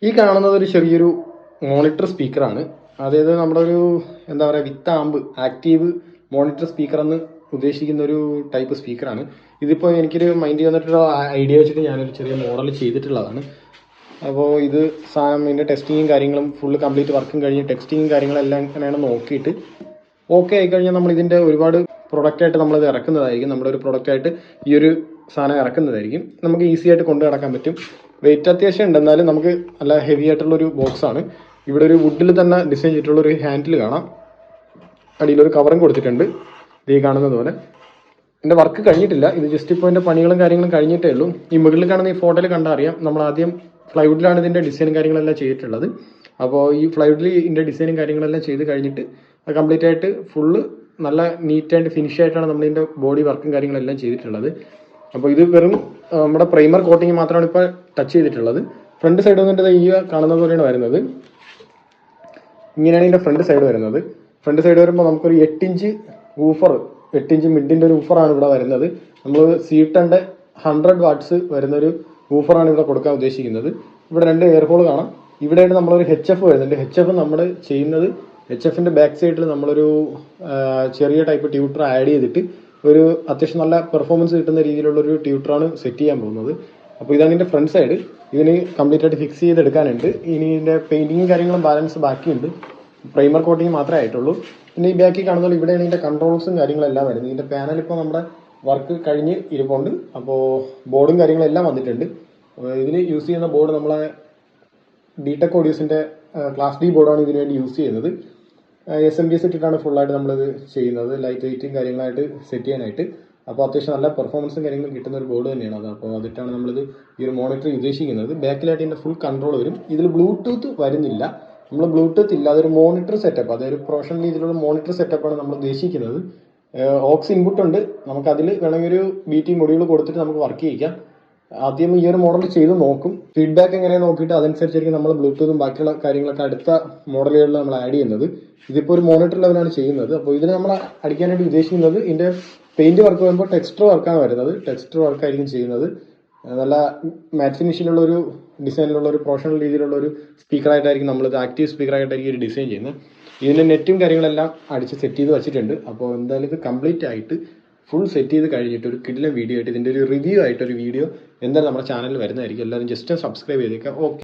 ഈ കാണുന്നത് ഒരു ചെറിയൊരു മോണിറ്റർ സ്പീക്കറാണ്. അതായത് നമ്മുടെ ഒരു എന്താ പറയുക വിത്ത് ആമ്പ് ആക്റ്റീവ് മോണിറ്റർ സ്പീക്കർ എന്ന് ഉദ്ദേശിക്കുന്ന ഒരു ടൈപ്പ് സ്പീക്കറാണ്. ഇതിപ്പോൾ എനിക്കൊരു മൈൻഡ് വന്നിട്ടുള്ള ഐഡിയ വെച്ചിട്ട് ഞാനൊരു ചെറിയ മോഡൽ ചെയ്തിട്ടുള്ളതാണ്. അപ്പോൾ ഇത് സാധനം ഇതിൻ്റെ ടെസ്റ്റിങ്ങും കാര്യങ്ങളും ഫുള്ള് കംപ്ലീറ്റ് വർക്കും കഴിഞ്ഞ് ടെസ്റ്റിങ്ങും കാര്യങ്ങളെല്ലാം എങ്ങനെയാണ് നോക്കിയിട്ട് ഓക്കെ ആയിക്കഴിഞ്ഞാൽ നമ്മൾ ഇതിൻ്റെ ഒരുപാട് പ്രൊഡക്റ്റായിട്ട് നമ്മളിത് ഇറക്കുന്നതായിരിക്കും. നമ്മുടെ ഒരു പ്രൊഡക്റ്റായിട്ട് ഈ ഒരു സാധനം ഇറക്കുന്നതായിരിക്കും. നമുക്ക് ഈസി ആയിട്ട് കൊണ്ടു നടക്കാൻ പറ്റും. വെയിറ്റ് അത്യാവശ്യം ഉണ്ട്, എന്നാലും നമുക്ക് നല്ല ഹെവി ആയിട്ടുള്ളൊരു ബോക്സാണ്. ഇവിടെ ഒരു വുഡിൽ തന്നെ ഡിസൈൻ ചെയ്തിട്ടുള്ളൊരു ഹാൻഡിൽ കാണാം. അടിയിലൊരു കവറും കൊടുത്തിട്ടുണ്ട് ഈ കാണുന്നത് പോലെ. എൻ്റെ വർക്ക് കഴിഞ്ഞിട്ടില്ല, ഇത് ജസ്റ്റ് ഇപ്പോൾ എൻ്റെ പണികളും കാര്യങ്ങളും കഴിഞ്ഞിട്ടേ ഉള്ളൂ. ഈ മുകളിൽ കാണുന്ന ഈ ഫോട്ടോയിൽ കണ്ടാൽ അറിയാം, നമ്മൾ ആദ്യം ഫ്ലൈവുഡിലാണ് ഇതിൻ്റെ ഡിസൈനും കാര്യങ്ങളെല്ലാം ചെയ്തിട്ടുള്ളത്. അപ്പോൾ ഈ ഫ്ലൈവുഡിൽ ഇതിൻ്റെ ഡിസൈനും കാര്യങ്ങളെല്ലാം ചെയ്ത് കഴിഞ്ഞിട്ട് കംപ്ലീറ്റ് ആയിട്ട് ഫുള്ള് നല്ല നീറ്റ് ആൻഡ് ഫിനിഷ് ആയിട്ടാണ് നമ്മളിതിൻ്റെ ബോഡി വർക്കും കാര്യങ്ങളെല്ലാം ചെയ്തിട്ടുള്ളത്. അപ്പോൾ ഇത് വെറും നമ്മുടെ പ്രൈമർ കോട്ടിങ് മാത്രമാണ് ഇപ്പോൾ ടച്ച് ചെയ്തിട്ടുള്ളത്. ഫ്രണ്ട് സൈഡ് വന്നിട്ട് ഈ കാണുന്നത് പോലെയാണ് വരുന്നത്. ഇങ്ങനെയാണ് ഇതിൻ്റെ ഫ്രണ്ട് സൈഡ് വരുന്നത്. ഫ്രണ്ട് സൈഡ് വരുമ്പോൾ നമുക്കൊരു 8 ഇഞ്ച് ഊഫർ, 8 ഇഞ്ച് മിഡിൻ്റെ ഒരു ഊഫറാണ് ഇവിടെ വരുന്നത്. നമ്മൾ സീറ്റൻ്റെ 100 വാട്ട്സ് വരുന്നൊരു ഊഫറാണ് ഇവിടെ കൊടുക്കാൻ ഉദ്ദേശിക്കുന്നത്. ഇവിടെ 2 എയർ ഹോൾ കാണാം. ഇവിടെയായിട്ട് നമ്മളൊരു HF വരുന്നുണ്ട്. HF നമ്മൾ ചെയ്യുന്നത് HFൻ്റെ ബാക്ക് സൈഡിൽ നമ്മളൊരു ചെറിയ ടൈപ്പ് ട്യൂട്ടർ ആഡ് ചെയ്തിട്ട് ഒരു അത്യാവശ്യം നല്ല പെർഫോമൻസ് കിട്ടുന്ന രീതിയിലുള്ളൊരു ട്യൂട്ടറാണ് സെറ്റ് ചെയ്യാൻ പോകുന്നത്. അപ്പോൾ ഇതാണ് ഇതിൻ്റെ ഫ്രണ്ട് സൈഡ്. ഇതിന് കംപ്ലീറ്റ് ആയിട്ട് ഫിക്സ് ചെയ്തെടുക്കാനുണ്ട്. ഇനി ഇതിൻ്റെ പെയിൻറ്റിങ്ങും കാര്യങ്ങളും ബാലൻസ് ബാക്കിയുണ്ട്. പ്രൈമർ കോട്ടിങ് മാത്രമേ ആയിട്ടുള്ളൂ. പിന്നെ ഈ ബാക്കിൽ കാണുന്നത് ഇവിടെയാണ് ഇതിൻ്റെ കൺട്രോൾസും കാര്യങ്ങളെല്ലാം വരുന്നത്. ഇതിൻ്റെ പാനൽ ഇപ്പോൾ നമ്മുടെ വർക്ക് കഴിഞ്ഞ് ഇരിപ്പുണ്ട്. അപ്പോൾ ബോർഡും കാര്യങ്ങളെല്ലാം വന്നിട്ടുണ്ട്. ഇതിന് യൂസ് ചെയ്യുന്ന ബോർഡ് നമ്മളെ ഡിടെക് ഓഡിയോസിൻ്റെ ക്ലാസ് D ബോർഡാണ് ഇതിനു വേണ്ടി യൂസ് ചെയ്യുന്നത്. SMPS ഇട്ടിട്ടാണ് ഫുള്ളായിട്ട് നമ്മളിത് ചെയ്യുന്നത്, ലൈറ്റ് വെയിറ്റും കാര്യങ്ങളായിട്ട് സെറ്റ് ചെയ്യാനായിട്ട്. അപ്പോൾ അത്യാവശ്യം നല്ല പെർഫോമൻസും കാര്യങ്ങളും കിട്ടുന്ന ഒരു ബോർഡ് തന്നെയാണ് അത്. അപ്പോൾ അതിട്ടാണ് നമ്മളിത് ഈ ഒരു മോണിറ്റർ ഉദ്ദേശിക്കുന്നത്. ബാക്കിലായിട്ട് ഇതിൻ്റെ ഫുൾ കൺട്രോൾ വരും. ഇതിൽ ബ്ലൂടൂത്ത് വരുന്നില്ല. നമ്മൾ ബ്ലൂടൂത്ത് ഇല്ല, അതൊരു മോണിറ്റർ സെറ്റപ്പ്, അതൊരു പ്രൊഫഷണൽ രീതിയിലുള്ള മോണിറ്റർ സെറ്റപ്പാണ് നമ്മൾ ഉദ്ദേശിക്കുന്നത്. ഓക്സ് ഇൻപുട്ട് ഉണ്ട്, നമുക്കതിൽ വേണമെങ്കിൽ ഒരു BT മൊഡ്യൂൾ കൊടുത്തിട്ട് നമുക്ക് വർക്ക് ചെയ്യിക്കാം. ആദ്യം ഈ ഒരു മോഡൽ ചെയ്ത് നോക്കും. ഫീഡ്ബാക്ക് എങ്ങനെ നോക്കിയിട്ട് അതനുസരിച്ചായിരിക്കും നമ്മൾ ബ്ലൂടൂത്തും ബാക്കിയുള്ള കാര്യങ്ങളൊക്കെ അടുത്ത മോഡലുകളിൽ നമ്മൾ ആഡ് ചെയ്യുന്നത്. ഇതിപ്പോൾ ഒരു മോണിറ്റർ ലെവലാണ് ചെയ്യുന്നത്. അപ്പോൾ ഇതിന് നമ്മൾ അടിക്കാനായിട്ട് ഉദ്ദേശിക്കുന്നത് ഇതിൻ്റെ പെയിന്റ് വർക്ക് വരുമ്പോൾ ടെക്സ്ചർ വർക്കാണ് വരുന്നത്. ടെക്സ്ചർ വർക്കായിരിക്കും ചെയ്യുന്നത്. നല്ല മാറ്റ് ഫിനിഷിലുള്ള ഒരു ഡിസൈനിലുള്ള ഒരു പ്രൊഫഷണൽ രീതിയിലുള്ള ഒരു സ്പീക്കറായിട്ടായിരിക്കും നമ്മളിത് ആക്റ്റീവ് സ്പീക്കറായിട്ടായിരിക്കും ഒരു ഡിസൈൻ ചെയ്യുന്നത്. ഇതിൻ്റെ നെറ്റും കാര്യങ്ങളെല്ലാം അടിച്ച് സെറ്റ് ചെയ്ത് വെച്ചിട്ടുണ്ട്. അപ്പോൾ എന്തായാലും ഇത് കംപ്ലീറ്റ് ആയിട്ട് ഫുൾ സെറ്റ് ചെയ്ത് കഴിഞ്ഞിട്ട് ഒരു കിടിലൻ വീഡിയോ ആയിട്ട് ഇതിൻ്റെ ഒരു റിവ്യൂ ആയിട്ടൊരു വീഡിയോ എന്തായാലും നമ്മുടെ ചാനലിൽ വരുന്നതായിരിക്കും. എല്ലാവരും ജസ്റ്റ് സബ്സ്ക്രൈബ് ചെയ്തേക്കാം. ഓക്കെ.